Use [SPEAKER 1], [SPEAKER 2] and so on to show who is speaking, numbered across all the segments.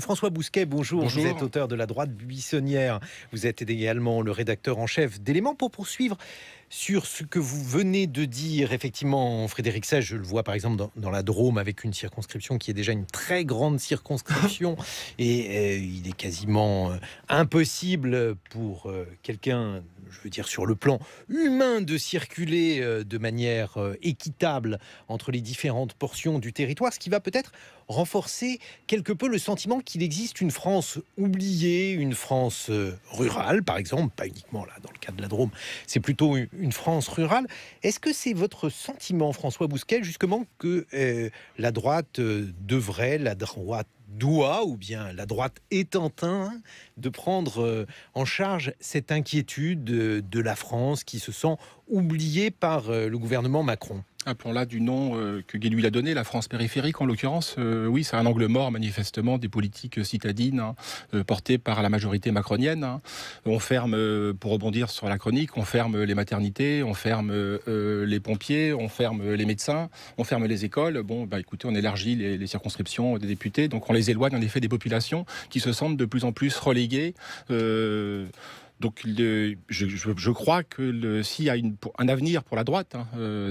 [SPEAKER 1] François Bousquet, bonjour. Vous êtes
[SPEAKER 2] Bonjour.
[SPEAKER 1] auteur de La droite buissonnière. Vous êtes également le rédacteur en chef d'Éléments. Pour poursuivre sur ce que vous venez de dire, effectivement, Frédéric Sage, je le vois par exemple dans la Drôme, avec une circonscription qui est déjà une très grande circonscription. Et il est quasiment impossible pour quelqu'un, je veux dire sur le plan humain, de circuler de manière équitable entre les différentes portions du territoire, ce qui va peut-être renforcer quelque peu le sentiment qu'il existe une France oubliée, une France rurale, par exemple, pas uniquement là dans le cas de la Drôme, c'est plutôt une France rurale. Est-ce que c'est votre sentiment, François Bousquet, justement, que la droite devrait, la droite doit, ou bien la droite est en train de prendre en charge cette inquiétude de la France qui se sent oubliée par le gouvernement Macron?
[SPEAKER 2] Appelons-la du nom que Guy lui a donné, la France périphérique en l'occurrence. Oui, c'est un angle mort manifestement des politiques citadines portées par la majorité macronienne. On ferme, pour rebondir sur la chronique, on ferme les maternités, on ferme les pompiers, on ferme les médecins, on ferme les écoles. Bon, bah écoutez, on élargit les circonscriptions des députés, donc on les éloigne en effet des populations qui se sentent de plus en plus reléguées. Donc je crois que s'il y a un avenir pour la droite,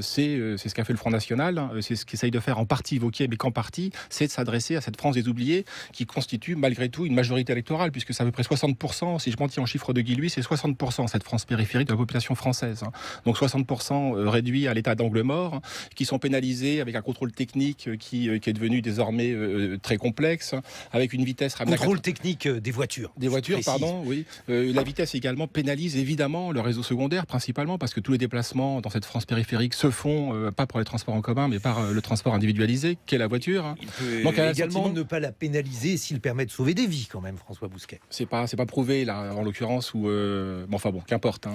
[SPEAKER 2] c'est ce qu'a fait le Front National, c'est ce qu'essaye de faire en partie Wauquiez, mais qu'en partie, c'est de s'adresser à cette France des oubliés qui constitue malgré tout une majorité électorale, puisque c'est à peu près 60%, si je m'en tiens en chiffre de Guy Lui, c'est 60% cette France périphérique de la population française. Donc 60% réduits à l'état d'angle mort, qui sont pénalisés avec un contrôle technique qui est devenu désormais très complexe, avec une vitesse ramenée
[SPEAKER 1] Contrôle technique des voitures.
[SPEAKER 2] Des voitures, pardon, oui. La vitesse également pénalise évidemment le réseau secondaire, principalement parce que tous les déplacements dans cette France périphérique se font pas pour les transports en commun, mais par le transport individualisé, qu'est la voiture.
[SPEAKER 1] Il peut
[SPEAKER 2] Donc,
[SPEAKER 1] également ne pas la pénaliser s'il permet de sauver des vies, quand même, François Bousquet.
[SPEAKER 2] C'est pas prouvé, là, en l'occurrence, ou bon, enfin bon, qu'importe.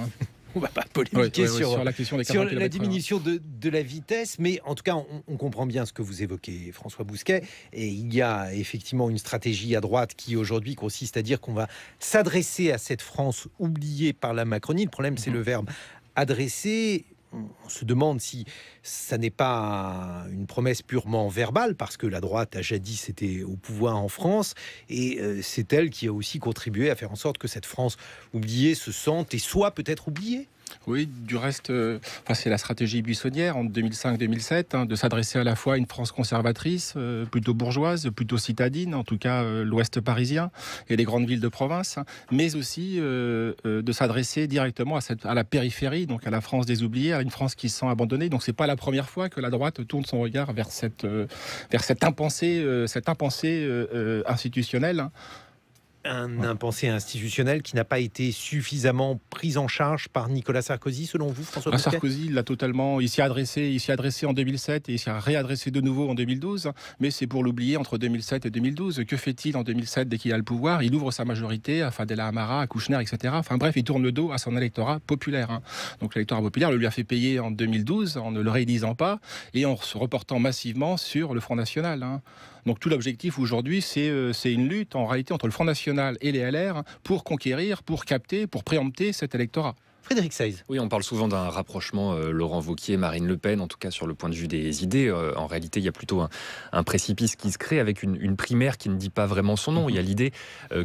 [SPEAKER 1] On va pas polémiquer
[SPEAKER 2] sur la question des 80
[SPEAKER 1] sur la
[SPEAKER 2] kilomètres/heure.
[SPEAKER 1] diminution de la vitesse, mais en tout cas, on comprend bien ce que vous évoquez, François Bousquet. Et il y a effectivement une stratégie à droite qui aujourd'hui consiste à dire qu'on va s'adresser à cette France oubliée par la Macronie. Le problème, c'est le verbe adresser. On se demande si ça n'est pas une promesse purement verbale, parce que la droite a jadis été au pouvoir en France, et c'est elle qui a aussi contribué à faire en sorte que cette France oubliée se sente et soit peut-être oubliée.
[SPEAKER 2] Oui, du reste, c'est la stratégie buissonnière en 2005-2007, de s'adresser à la fois à une France conservatrice, plutôt bourgeoise, plutôt citadine, en tout cas l'ouest parisien et les grandes villes de province, mais aussi de s'adresser directement à la périphérie, donc à la France des oubliés, à une France qui se sent abandonnée. Donc c'est pas la première fois que la droite tourne son regard vers cette impensée institutionnelle.
[SPEAKER 1] Un impensé institutionnel qui n'a pas été suffisamment pris en charge par Nicolas Sarkozy, selon vous, François Bousquet?
[SPEAKER 2] Sarkozy l'a totalement, il s'y est adressé en 2007 et il s'y a réadressé de nouveau en 2012, mais c'est pour l'oublier entre 2007 et 2012. Que fait-il en 2007 dès qu'il a le pouvoir? Il ouvre sa majorité à Fadela Amara, à Kouchner, etc. Enfin bref, il tourne le dos à son électorat populaire. Donc l'électorat populaire le lui a fait payer en 2012 en ne le réélisant pas et en se reportant massivement sur le Front National. Donc tout l'objectif aujourd'hui, c'est une lutte en réalité entre le Front National et les LR pour conquérir, pour capter, pour préempter cet électorat.
[SPEAKER 1] Frédéric Seiz.
[SPEAKER 3] Oui, on parle souvent d'un rapprochement Laurent Wauquiez, Marine Le Pen, en tout cas sur le point de vue des idées. En réalité, il y a plutôt un précipice qui se crée avec une primaire qui ne dit pas vraiment son nom. Il y a l'idée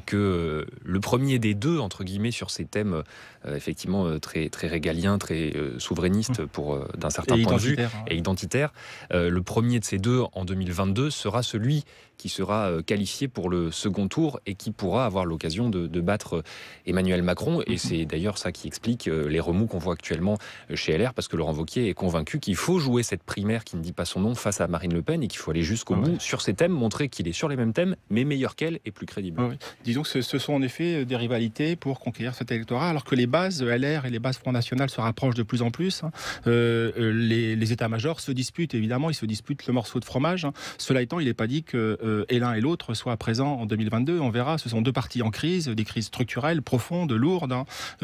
[SPEAKER 3] que le premier des deux, entre guillemets, sur ces thèmes effectivement très, très régaliens, très souverainistes d'un certain point de vue, et identitaires, le premier de ces deux en 2022 sera celui qui sera qualifié pour le second tour et qui pourra avoir l'occasion de battre Emmanuel Macron. Et c'est d'ailleurs ça qui explique les remous qu'on voit actuellement chez LR, parce que Laurent Wauquiez est convaincu qu'il faut jouer cette primaire qui ne dit pas son nom face à Marine Le Pen et qu'il faut aller jusqu'au bout sur ces thèmes, montrer qu'il est sur les mêmes thèmes, mais meilleur qu'elle et plus crédible.
[SPEAKER 2] Oui. Disons que ce sont en effet des rivalités pour conquérir cet électorat, alors que les bases LR et les bases Front National se rapprochent de plus en plus. Les états-majors se disputent, évidemment, ils se disputent le morceau de fromage. Cela étant, il n'est pas dit que et l'un et l'autre soient présents en 2022. On verra, ce sont deux partis en crise, des crises structurelles, profondes, lourdes,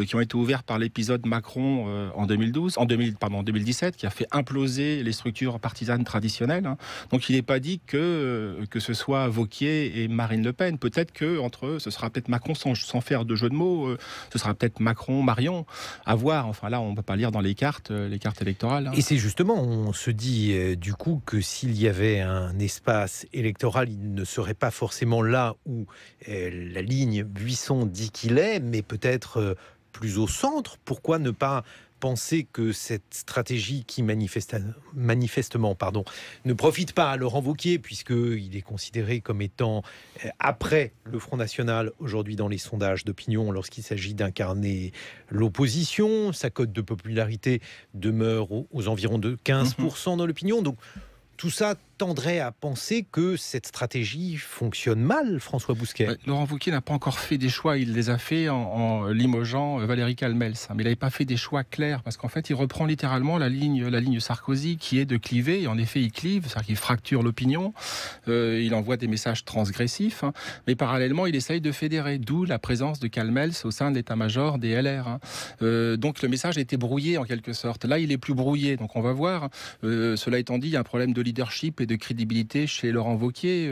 [SPEAKER 2] qui ont été ouvertes par l'épisode Macron en 2017, qui a fait imploser les structures partisanes traditionnelles. Donc il n'est pas dit que ce soit Wauquiez et Marine Le Pen. Peut-être que entre eux, ce sera peut-être Macron, sans faire de jeu de mots, ce sera peut-être Macron-Marion, à voir. Enfin là, on ne peut pas lire dans les cartes électorales.
[SPEAKER 1] Et c'est justement, on se dit du coup que s'il y avait un espace électoral il ne serait pas forcément là où la ligne Buisson dit qu'il est, mais peut-être plus au centre. Pourquoi ne pas penser que cette stratégie qui manifestement ne profite pas à Laurent Wauquiez, puisqu'il est considéré comme étant après le Front National aujourd'hui dans les sondages d'opinion lorsqu'il s'agit d'incarner l'opposition. Sa cote de popularité demeure aux environs de 15% dans l'opinion. Donc tout ça tendrait à penser que cette stratégie fonctionne mal, François Bousquet.
[SPEAKER 2] Laurent Wauquiez n'a pas encore fait des choix. Il les a fait en limogeant Valérie Calmels. Mais il n'avait pas fait des choix clairs, parce qu'en fait, il reprend littéralement la ligne Sarkozy, qui est de cliver. Et en effet, il clive, c'est-à-dire qu'il fracture l'opinion. Il envoie des messages transgressifs. Mais parallèlement, il essaye de fédérer, d'où la présence de Calmels au sein de l'état-major des LR. Donc le message a été brouillé en quelque sorte. Là, il est plus brouillé. Donc on va voir. Cela étant dit, il y a un problème de leadership et de crédibilité chez Laurent Wauquiez,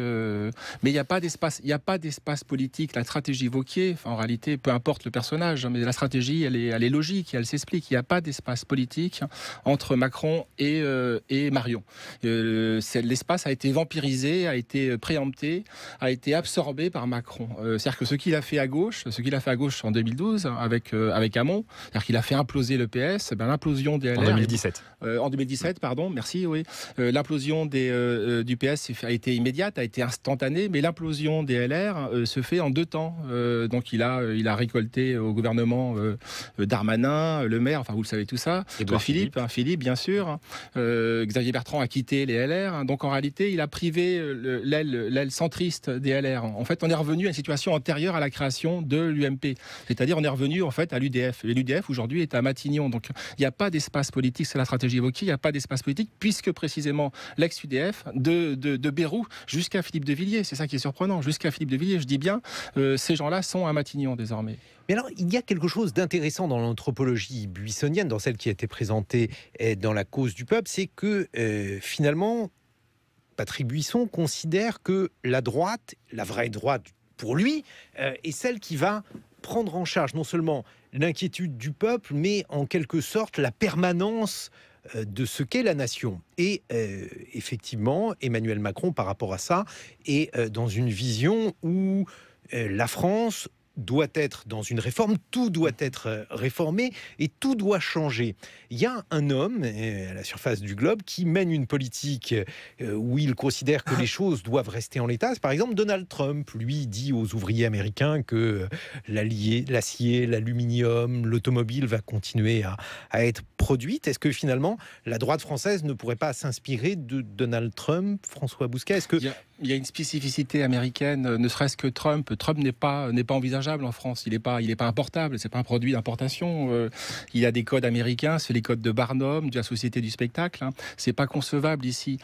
[SPEAKER 2] mais il n'y a pas d'espace politique. La stratégie Wauquiez, en réalité, peu importe le personnage, mais la stratégie, elle est logique, elle s'explique. Il n'y a pas d'espace politique entre Macron et Marion. L'espace a été vampirisé, a été préempté, a été absorbé par Macron. C'est-à-dire que ce qu'il a fait à gauche en 2012 avec Hamon, c'est-à-dire qu'il a fait imploser le PS, l'implosion des LR... En 2017, pardon, merci, oui. L'implosion du PS a été immédiate, a été instantanée, mais l'implosion des LR se fait en 2 temps. Donc il a récolté au gouvernement Darmanin, Le Maire, enfin vous le savez tout ça, Philippe, bien sûr. Xavier Bertrand a quitté les LR. Donc en réalité, il a privé l'aile centriste des LR. En fait, on est revenu à une situation antérieure à la création de l'UMP. C'est-à-dire, on est revenu en fait à l'UDF. Et l'UDF aujourd'hui est à Matignon. Donc il n'y a pas d'espace politique, c'est la stratégie Wauquiez, il n'y a pas d'espace politique, puisque précisément l'ex-UDF, de Bayrou jusqu'à Philippe de Villiers, c'est ça qui est surprenant, jusqu'à Philippe de Villiers, je dis bien, ces gens-là sont à Matignon désormais.
[SPEAKER 1] Mais alors, il y a quelque chose d'intéressant dans l'anthropologie buissonnienne, dans celle qui a été présentée dans La Cause du Peuple, c'est que finalement, Patrick Buisson considère que la droite, la vraie droite pour lui, est celle qui va prendre en charge non seulement l'inquiétude du peuple, mais en quelque sorte la permanence de ce qu'est la nation. Et effectivement, Emmanuel Macron, par rapport à ça, est dans une vision où la France doit être dans une réforme, tout doit être réformé et tout doit changer. Il y a un homme à la surface du globe qui mène une politique où il considère que les choses doivent rester en l'état. C'est par exemple Donald Trump. Lui dit aux ouvriers américains que l'acier, l'aluminium, l'automobile va continuer à être produite. Est-ce que finalement la droite française ne pourrait pas s'inspirer de Donald Trump, François Bousquet? Est-ce que
[SPEAKER 2] il y a une spécificité américaine, ne serait-ce que Trump n'est pas envisageable en France. Il n'est pas importable, c'est pas un produit d'importation. Il y a des codes américains, c'est les codes de Barnum, de la Société du spectacle. C'est pas concevable ici.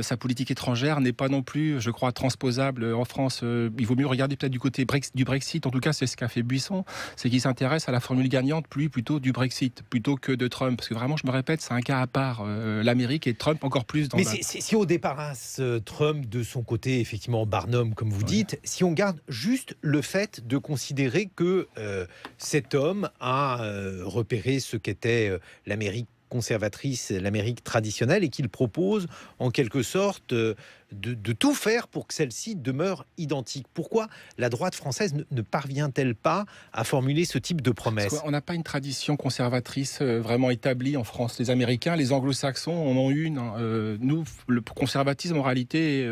[SPEAKER 2] Sa politique étrangère n'est pas non plus, je crois, transposable en France. Il vaut mieux regarder peut-être du côté du Brexit. En tout cas, c'est ce qu'a fait Buisson, c'est qu'il s'intéresse à la formule gagnante, plutôt du Brexit, plutôt que de Trump. Parce que vraiment, je me répète, c'est un cas à part. L'Amérique et Trump encore plus.
[SPEAKER 1] Mais si on débarrasse Trump de son côté, effectivement, Barnum, comme vous dites, si on garde juste le fait de considérer que cet homme a repéré ce qu'était l'Amérique conservatrice, l'Amérique traditionnelle, et qu'il propose en quelque sorte de tout faire pour que celle-ci demeure identique. Pourquoi la droite française ne parvient-elle pas à formuler ce type de promesse?
[SPEAKER 2] On n'a pas une tradition conservatrice vraiment établie en France. Les Américains, les Anglo-Saxons en ont une. Nous, le conservatisme en réalité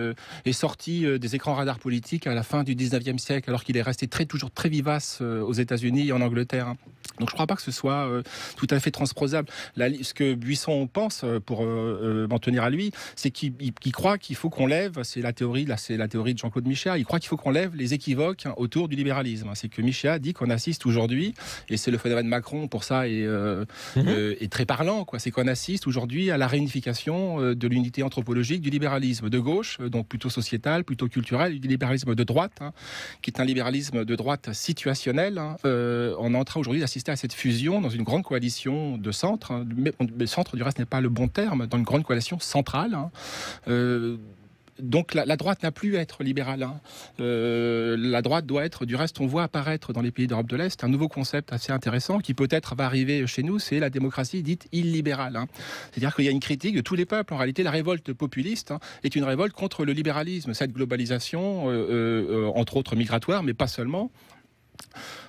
[SPEAKER 2] est sorti des écrans radars politiques à la fin du 19e siècle, alors qu'il est resté toujours très vivace aux États-Unis et en Angleterre. Donc je ne crois pas que ce soit tout à fait transposable. Ce que Buisson pense, pour m'en tenir à lui, c'est qu'il croit qu'il faut qu'on lève, c'est la théorie de Jean-Claude Michéa, il croit qu'il faut qu'on lève les équivoques autour du libéralisme. C'est que Michéa dit qu'on assiste aujourd'hui, et c'est le phénomène Macron pour ça est très parlant, c'est qu'on assiste aujourd'hui à la réunification de l'unité anthropologique du libéralisme de gauche, donc plutôt sociétal, plutôt culturel, du libéralisme de droite, qui est un libéralisme de droite situationnel. On est en train aujourd'hui d'assister à cette fusion dans une grande coalition de centre. Mais le centre, du reste, n'est pas le bon terme, dans une grande coalition centrale. donc la droite n'a plus à être libérale. La droite doit être, du reste, on voit apparaître dans les pays d'Europe de l'Est un nouveau concept assez intéressant qui peut-être va arriver chez nous, c'est la démocratie dite illibérale. C'est-à-dire qu'il y a une critique de tous les peuples. En réalité, la révolte populiste est une révolte contre le libéralisme, cette globalisation, entre autres migratoire, mais pas seulement.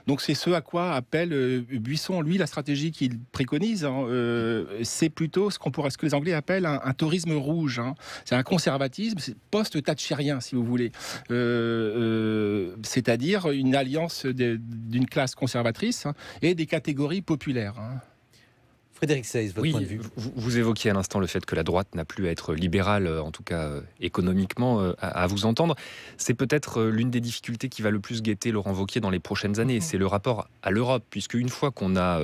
[SPEAKER 2] Donc c'est ce à quoi appelle Buisson. Lui, la stratégie qu'il préconise, c'est plutôt ce que les Anglais appellent un tourisme rouge. C'est un conservatisme post-thatchérien, si vous voulez. C'est-à-dire une alliance d'une classe conservatrice et des catégories populaires.
[SPEAKER 1] Frédéric Seyss, votre point de vue.
[SPEAKER 3] Vous évoquiez à l'instant le fait que la droite n'a plus à être libérale, en tout cas économiquement, à vous entendre. C'est peut-être l'une des difficultés qui va le plus guetter Laurent Wauquiez dans les prochaines années. C'est le rapport à l'Europe, puisque une fois qu'on a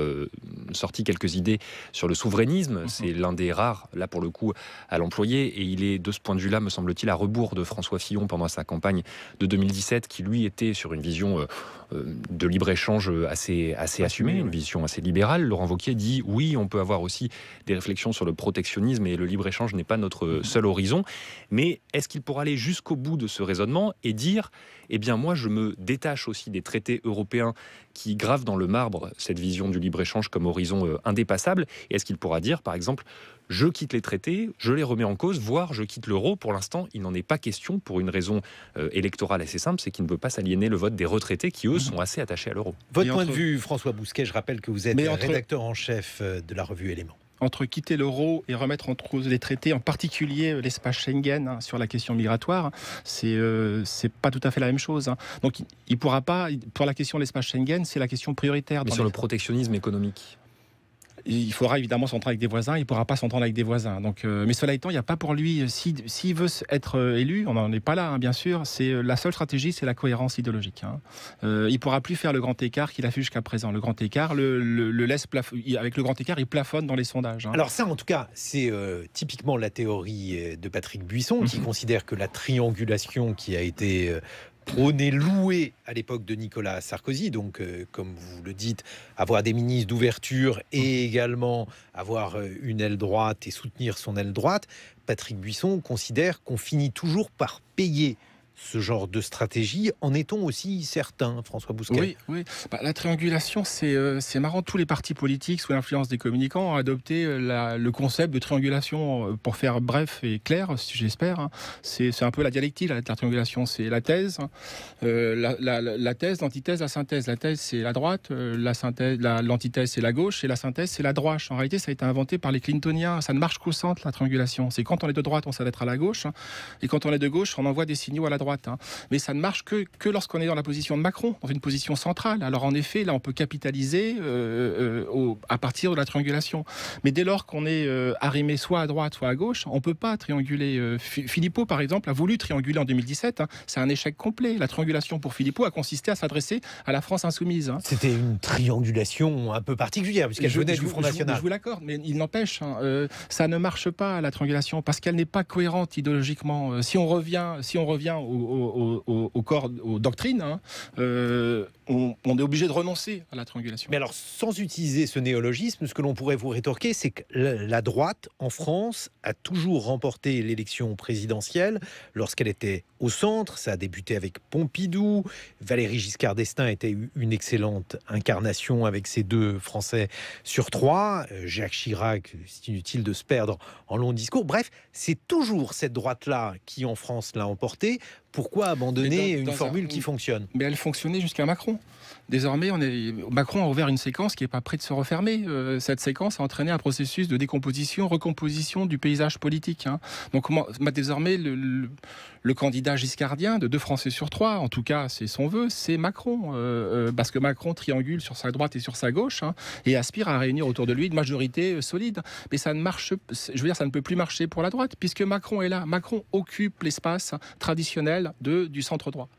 [SPEAKER 3] sorti quelques idées sur le souverainisme, c'est l'un des rares, là pour le coup, à l'employer. Et il est de ce point de vue-là, me semble-t-il, à rebours de François Fillon pendant sa campagne de 2017, qui lui était sur une vision de libre-échange assez assumée, une vision assez libérale. Laurent Wauquiez dit oui, on peut avoir aussi des réflexions sur le protectionnisme et le libre-échange n'est pas notre seul horizon. Mais est-ce qu'il pourra aller jusqu'au bout de ce raisonnement et dire eh bien moi je me détache aussi des traités européens qui gravent dans le marbre cette vision du libre-échange comme horizon indépassable? Et est-ce qu'il pourra dire par exemple je quitte les traités, je les remets en cause, voire je quitte l'euro? Pour l'instant, il n'en est pas question pour une raison électorale assez simple, c'est qu'il ne veut pas s'aliéner le vote des retraités qui, eux, sont assez attachés à l'euro.
[SPEAKER 1] Votre point de vue, François Bousquet, je rappelle que vous êtes rédacteur en chef de la revue Éléments.
[SPEAKER 2] Entre quitter l'euro et remettre en cause les traités, en particulier l'espace Schengen, sur la question migratoire, c'est pas tout à fait la même chose. Donc il pourra pas, pour la question de l'espace Schengen, c'est la question prioritaire.
[SPEAKER 3] Mais sur le protectionnisme économique,
[SPEAKER 2] il faudra évidemment s'entendre avec des voisins, il ne pourra pas s'entendre avec des voisins. Donc, mais cela étant, il n'y a pas pour lui, s'il veut être élu, on n'en est pas là, bien sûr, la seule stratégie, c'est la cohérence idéologique. Il ne pourra plus faire le grand écart qu'il a fait jusqu'à présent. Le grand écart, avec le grand écart, il plafonne dans les sondages.
[SPEAKER 1] Alors ça, en tout cas, c'est typiquement la théorie de Patrick Buisson, qui considère que la triangulation qui a été prôné, loué à l'époque de Nicolas Sarkozy, donc comme vous le dites, avoir des ministres d'ouverture et également avoir une aile droite et soutenir son aile droite, Patrick Buisson considère qu'on finit toujours par payer ce genre de stratégie. En est-on aussi certain, François Bousquet?
[SPEAKER 2] Oui. La triangulation, c'est marrant. Tous les partis politiques, sous l'influence des communicants, ont adopté le concept de triangulation. Pour faire bref et clair, j'espère, c'est un peu la dialectique, la triangulation. C'est la thèse, la thèse, l'antithèse, la synthèse. La thèse, c'est la droite, l'antithèse, c'est la gauche, et la synthèse, c'est la droite. En réalité, ça a été inventé par les Clintoniens. Ça ne marche qu'au centre, la triangulation. C'est quand on est de droite, on s'adresse à la gauche, et quand on est de gauche, on envoie des signaux à la droite. Mais ça ne marche que lorsqu'on est dans la position de Macron, dans une position centrale. Alors en effet, là, on peut capitaliser à partir de la triangulation. Mais dès lors qu'on est arrimé soit à droite, soit à gauche, on ne peut pas trianguler. Philippot, par exemple, a voulu trianguler en 2017. C'est un échec complet. La triangulation pour Philippot a consisté à s'adresser à la France insoumise.
[SPEAKER 1] C'était une triangulation un peu particulière, puisqu'elle venait du Front National.
[SPEAKER 2] Je vous l'accorde, mais il n'empêche, ça ne marche pas, la triangulation, parce qu'elle n'est pas cohérente idéologiquement. Si on revient aux doctrines, on est obligé de renoncer à la triangulation.
[SPEAKER 1] Mais alors, sans utiliser ce néologisme, ce que l'on pourrait vous rétorquer, c'est que la droite, en France, a toujours remporté l'élection présidentielle lorsqu'elle était au centre. Ça a débuté avec Pompidou. Valéry Giscard d'Estaing était une excellente incarnation avec ses 2 Français sur 3. Jacques Chirac, c'est inutile de se perdre en long discours. Bref, c'est toujours cette droite-là qui, en France, l'a emporté. Pourquoi abandonner une formule qui fonctionne?
[SPEAKER 2] Mais elle fonctionnait jusqu'à Macron. Désormais, Macron a ouvert une séquence qui n'est pas prête de se refermer. Cette séquence a entraîné un processus de décomposition, recomposition du paysage politique. Donc désormais, le candidat giscardien de 2 Français sur 3, en tout cas c'est son vœu, c'est Macron. Parce que Macron triangule sur sa droite et sur sa gauche et aspire à réunir autour de lui une majorité solide. Mais ça ne marche, ça ne peut plus marcher pour la droite, puisque Macron est là. Macron occupe l'espace traditionnel du centre droit.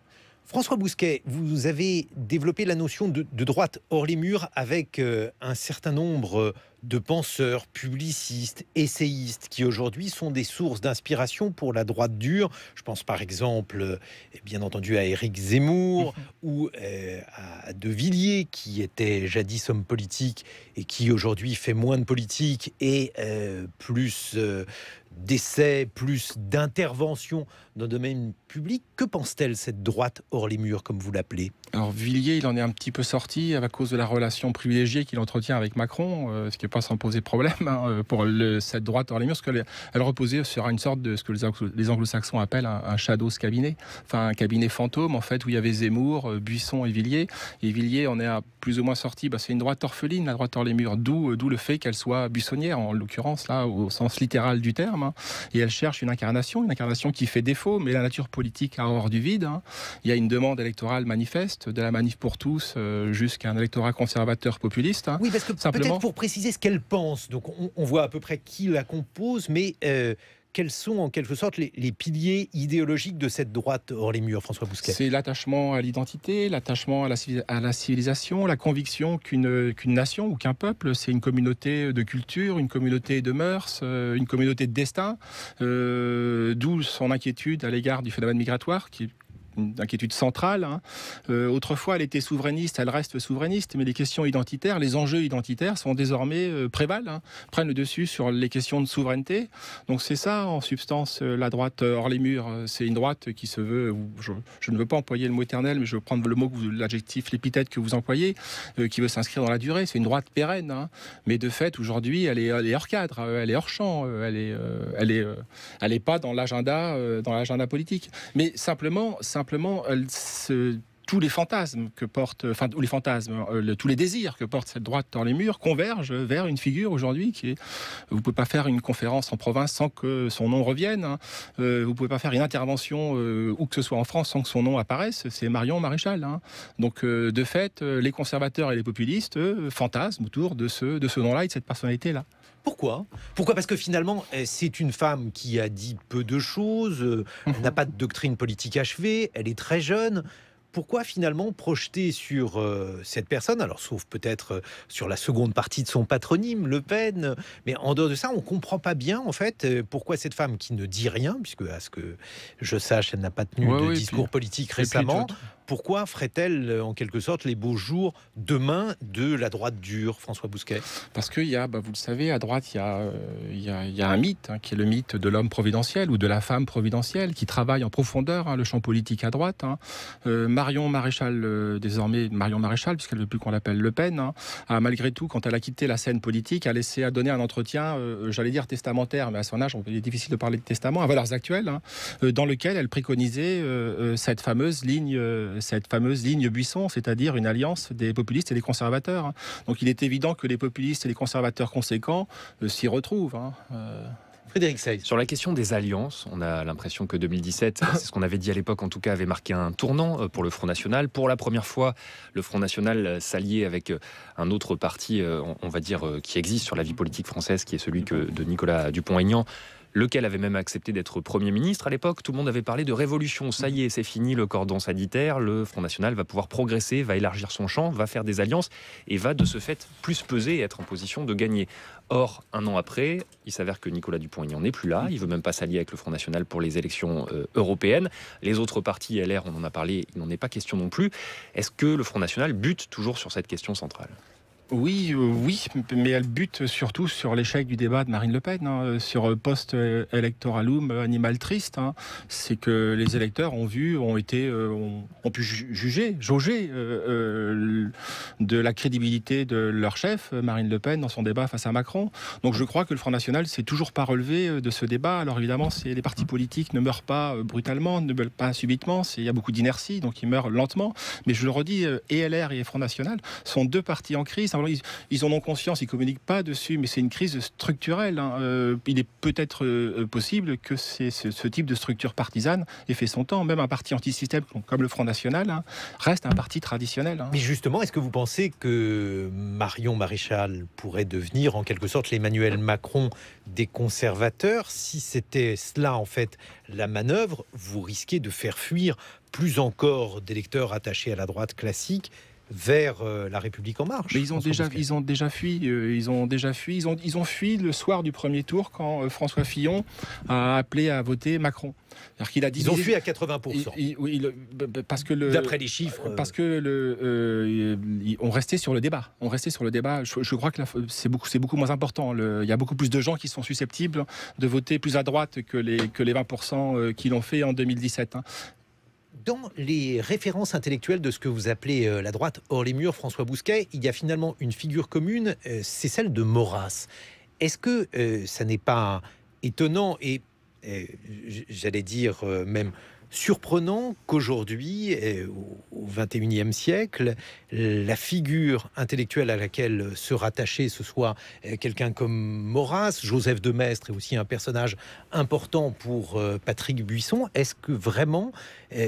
[SPEAKER 1] François Bousquet, vous avez développé la notion de droite hors les murs avec un certain nombre de penseurs, publicistes, essayistes qui aujourd'hui sont des sources d'inspiration pour la droite dure. Je pense par exemple, bien entendu, à Éric Zemmour ou à De Villiers qui était jadis homme politique et qui aujourd'hui fait moins de politique et plus d'essais, plus d'intervention dans le domaine public. Que pense-t-elle, cette droite hors les murs, comme vous l'appelez?
[SPEAKER 2] Alors Villiers, il en est un petit peu sorti à cause de la relation privilégiée qu'il entretient avec Macron, ce qui n'est pas sans poser problème pour cette droite hors les murs, parce qu'elle reposait sur une sorte de ce que les anglo-saxons appellent un shadows cabinet, enfin un cabinet fantôme en fait, où il y avait Zemmour, Buisson et Villiers. Et Villiers en est à plus ou moins sorti. C'est une droite orpheline, la droite hors les murs, d'où le fait qu'elle soit buissonnière, en l'occurrence là, au sens littéral du terme. Et elle cherche une incarnation qui fait défaut, mais la nature politique a horreur du vide. Il y a une demande électorale manifeste, de la manif pour tous jusqu'à un électorat conservateur populiste.
[SPEAKER 1] Oui, parce que peut-être pour préciser ce qu'elle pense, donc on voit à peu près qui la compose, mais quels sont en quelque sorte les piliers idéologiques de cette droite hors les murs, François Bousquet?
[SPEAKER 2] C'est l'attachement à l'identité, l'attachement à la civilisation, la conviction qu'une nation ou qu'un peuple, c'est une communauté de culture, une communauté de mœurs, une communauté de destin, d'où son inquiétude à l'égard du phénomène migratoire, qui est une inquiétude centrale. Autrefois, elle était souverainiste, elle reste souverainiste, mais les questions identitaires, les enjeux identitaires sont désormais prévalent, prennent le dessus sur les questions de souveraineté. Donc c'est ça, en substance, la droite hors les murs. C'est une droite qui se veut, je ne veux pas employer le mot éternel, mais je veux prendre le mot, l'adjectif, l'épithète que vous employez, qui veut s'inscrire dans la durée. C'est une droite pérenne, mais de fait, aujourd'hui, elle est hors cadre, elle est hors champ, elle est pas dans l'agenda politique. Mais simplement, tous les fantasmes que porte, tous les désirs que porte cette droite dans les murs convergent vers une figure aujourd'hui qui est. Vous pouvez pas faire une conférence en province sans que son nom revienne. Vous pouvez pas faire une intervention où que ce soit en France sans que son nom apparaisse. C'est Marion Maréchal. Donc de fait, les conservateurs et les populistes fantasment autour de ce nom-là et de cette personnalité-là.
[SPEAKER 1] Pourquoi? Parce que finalement, c'est une femme qui a dit peu de choses, elle n'a pas de doctrine politique achevée, elle est très jeune. Pourquoi finalement projeter sur cette personne, alors sauf peut-être sur la seconde partie de son patronyme, Le Pen, mais en dehors de ça, on ne comprend pas bien en fait pourquoi cette femme qui ne dit rien, puisque à ce que je sache, elle n'a pas tenu de discours politique récemment, pourquoi ferait-elle en quelque sorte les beaux jours demain de la droite dure, François Bousquet?
[SPEAKER 2] Parce qu'il y a, vous le savez, à droite, il y a un mythe qui est le mythe de l'homme providentiel ou de la femme providentielle qui travaille en profondeur le champ politique à droite. Marion Maréchal, désormais Marion Maréchal, puisqu'elle ne veut plus qu'on l'appelle Le Pen, a malgré tout, quand elle a quitté la scène politique, a donné un entretien, j'allais dire testamentaire, mais à son âge, il est difficile de parler de testament, à valeurs actuelles, dans lequel elle préconisait cette fameuse ligne Buisson, c'est-à-dire une alliance des populistes et des conservateurs. Donc il est évident que les populistes et les conservateurs conséquents s'y retrouvent.
[SPEAKER 1] Frédéric Seyss.
[SPEAKER 3] Sur la question des alliances, on a l'impression que 2017, c'est ce qu'on avait dit à l'époque en tout cas, avait marqué un tournant pour le Front National. Pour la première fois, le Front National s'alliait avec un autre parti, on va dire, qui existe sur la vie politique française, qui est celui de Nicolas Dupont-Aignan, lequel avait même accepté d'être Premier ministre à l'époque. Tout le monde avait parlé de révolution. Ça y est, c'est fini le cordon sanitaire. Le Front National va pouvoir progresser, va élargir son champ, va faire des alliances et va de ce fait plus peser et être en position de gagner. Or, un an après, il s'avère que Nicolas Dupont-Aignan n'est plus là. Il ne veut même pas s'allier avec le Front National pour les élections européennes. Les autres partis, LR, on en a parlé, il n'en est pas question non plus. Est-ce que le Front National bute toujours sur cette question centrale ?
[SPEAKER 2] Oui, mais elle bute surtout sur l'échec du débat de Marine Le Pen, sur post-electoralum animal triste. C'est que les électeurs ont pu jauger de la crédibilité de leur chef, Marine Le Pen, dans son débat face à Macron. Donc je crois que le Front National s'est toujours pas relevé de ce débat. Alors évidemment, les partis politiques ne meurent pas brutalement, ne meurent pas subitement. Il y a beaucoup d'inertie, donc ils meurent lentement. Mais je le redis, et LR et Front National sont deux partis en crise. Ils en ont conscience, ils ne communiquent pas dessus, mais c'est une crise structurelle. Il est peut-être possible que ce type de structure partisane ait fait son temps. Même un parti anti-système comme le Front National reste un parti traditionnel.
[SPEAKER 1] Mais justement, est-ce que vous pensez que Marion Maréchal pourrait devenir en quelque sorte l'Emmanuel Macron des conservateurs? Si c'était cela en fait la manœuvre, vous risquez de faire fuir plus encore d'électeurs attachés à la droite classique vers la République en marche.
[SPEAKER 2] Mais ils ont déjà fui. Ils ont fui le soir du premier tour quand François Fillon a appelé à voter Macron. Qu'il a
[SPEAKER 1] ils ont fui à 80%.
[SPEAKER 2] Parce que
[SPEAKER 1] d'après les chiffres.
[SPEAKER 2] Parce que on restait sur le débat. Je crois que c'est beaucoup moins important. Il y a beaucoup plus de gens qui sont susceptibles de voter plus à droite que les 20% qui l'ont fait en 2017.
[SPEAKER 1] Dans les références intellectuelles de ce que vous appelez la droite hors les murs, François Bousquet, il y a finalement une figure commune, c'est celle de Maurras. Est-ce que ça n'est pas étonnant et j'allais dire même surprenant qu'aujourd'hui, au XXIe siècle, la figure intellectuelle à laquelle se rattacher, ce soit quelqu'un comme Maurras, Joseph de Maistre est aussi un personnage important pour Patrick Buisson. Est-ce que vraiment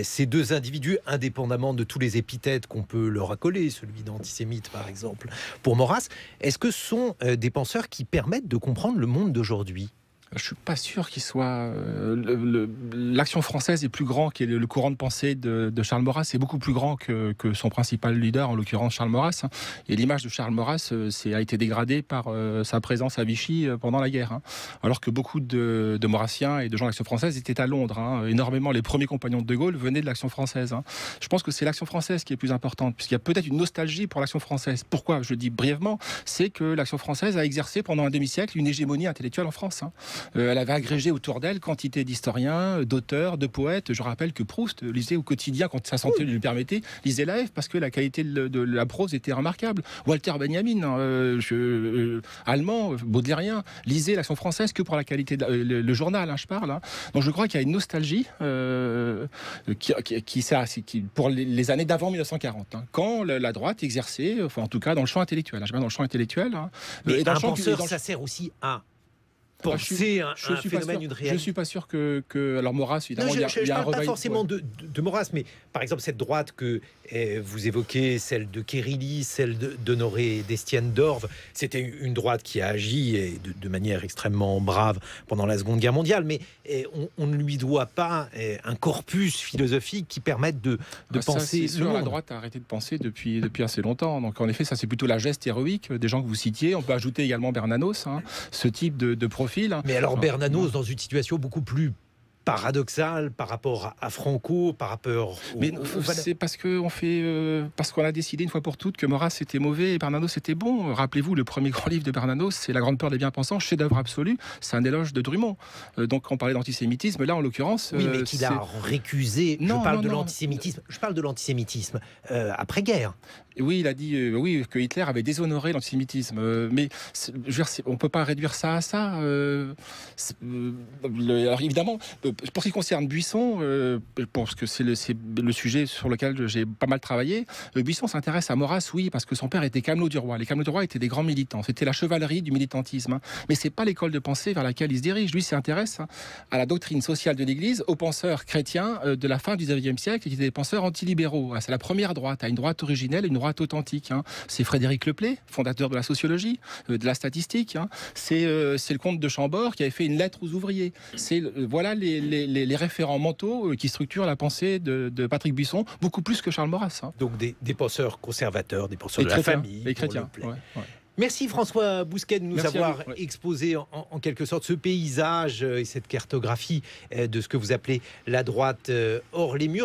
[SPEAKER 1] ces deux individus, indépendamment de tous les épithètes qu'on peut leur accoler, celui d'antisémite par exemple, pour Maurras, est-ce que ce sont des penseurs qui permettent de comprendre le monde d'aujourd'hui ?
[SPEAKER 2] Je ne suis pas sûr qu'il soit... L'Action française est plus grand que le courant de pensée de Charles Maurras. C'est beaucoup plus grand que son principal leader, en l'occurrence Charles Maurras. Et l'image de Charles Maurras a été dégradée par sa présence à Vichy pendant la guerre. Alors que beaucoup de Maurassiens et de gens de l'Action française étaient à Londres. Énormément, les premiers compagnons de De Gaulle venaient de l'Action française. Je pense que c'est l'Action française qui est plus importante, puisqu'il y a peut-être une nostalgie pour l'Action française. Pourquoi ? Je le dis brièvement, c'est que l'Action française a exercé pendant un demi-siècle une hégémonie intellectuelle en France. Elle avait agrégé autour d'elle quantité d'historiens, d'auteurs, de poètes. Je rappelle que Proust lisait au quotidien, quand sa santé lui le permettait, lisait la F parce que la qualité de la prose était remarquable. Walter Benjamin, allemand, baudelairien, lisait l'Action française que pour la qualité le journal, je parle. Donc je crois qu'il y a une nostalgie qui pour les années d'avant 1940, quand la droite exerçait, enfin en tout cas dans le champ intellectuel. Je vais dans le champ intellectuel.
[SPEAKER 1] Mais un penseur, ça sert aussi à penser un phénomène, une réalité.
[SPEAKER 2] Je ne suis pas sûr que alors Maurras, évidemment, il y a un recueil. Je ne parle pas
[SPEAKER 1] forcément de Maurras, mais par exemple cette droite que vous évoquez, celle de Kérilly, celle d'Honoré d'Estienne d'Orve, c'était une droite qui a agi de manière extrêmement brave pendant la Seconde Guerre mondiale, mais on ne lui doit pas un corpus philosophique qui permette de penser le monde.
[SPEAKER 2] La droite a arrêté de penser depuis assez longtemps. Donc en effet, ça c'est plutôt la geste héroïque des gens que vous citiez. On peut ajouter également Bernanos, ce type de profil.
[SPEAKER 1] Mais alors Bernanos, dans une situation beaucoup plus paradoxale par rapport à Franco, par rapport
[SPEAKER 2] c'est parce qu'on a décidé une fois pour toutes que Maurras était mauvais et Bernanos était bon. Rappelez-vous, le premier grand livre de Bernanos, c'est La Grande Peur des bien-pensants, chef-d'œuvre absolu, c'est un éloge de Drummond. Donc on parlait d'antisémitisme, là en l'occurrence...
[SPEAKER 1] Oui, mais qu'il a récusé. Je parle de l'antisémitisme après-guerre.
[SPEAKER 2] Oui, il a dit que Hitler avait déshonoré l'antisémitisme. Mais on ne peut pas réduire ça à ça. Alors évidemment, pour ce qui concerne Buisson, parce que c'est le sujet sur lequel j'ai pas mal travaillé, Buisson s'intéresse à Maurras, oui, parce que son père était camelot du roi. Les camelots du roi étaient des grands militants. C'était la chevalerie du militantisme. Mais c'est pas l'école de pensée vers laquelle il se dirige. Lui s'intéresse à la doctrine sociale de l'Église, aux penseurs chrétiens de la fin du XIXe siècle, qui étaient des penseurs antilibéraux. C'est la première droite, à une droite originelle, une droite authentique. C'est Frédéric Leplay, fondateur de la sociologie, de la statistique. C'est le comte de Chambord qui avait fait une lettre aux ouvriers. Voilà les référents mentaux qui structurent la pensée de Patrick Buisson, beaucoup plus que Charles Maurras.
[SPEAKER 1] Donc des penseurs conservateurs, des penseurs de la famille.
[SPEAKER 2] Les chrétiens.
[SPEAKER 1] Merci François Bousquet de nous avoir exposé en quelque sorte ce paysage et cette cartographie de ce que vous appelez la droite hors les murs.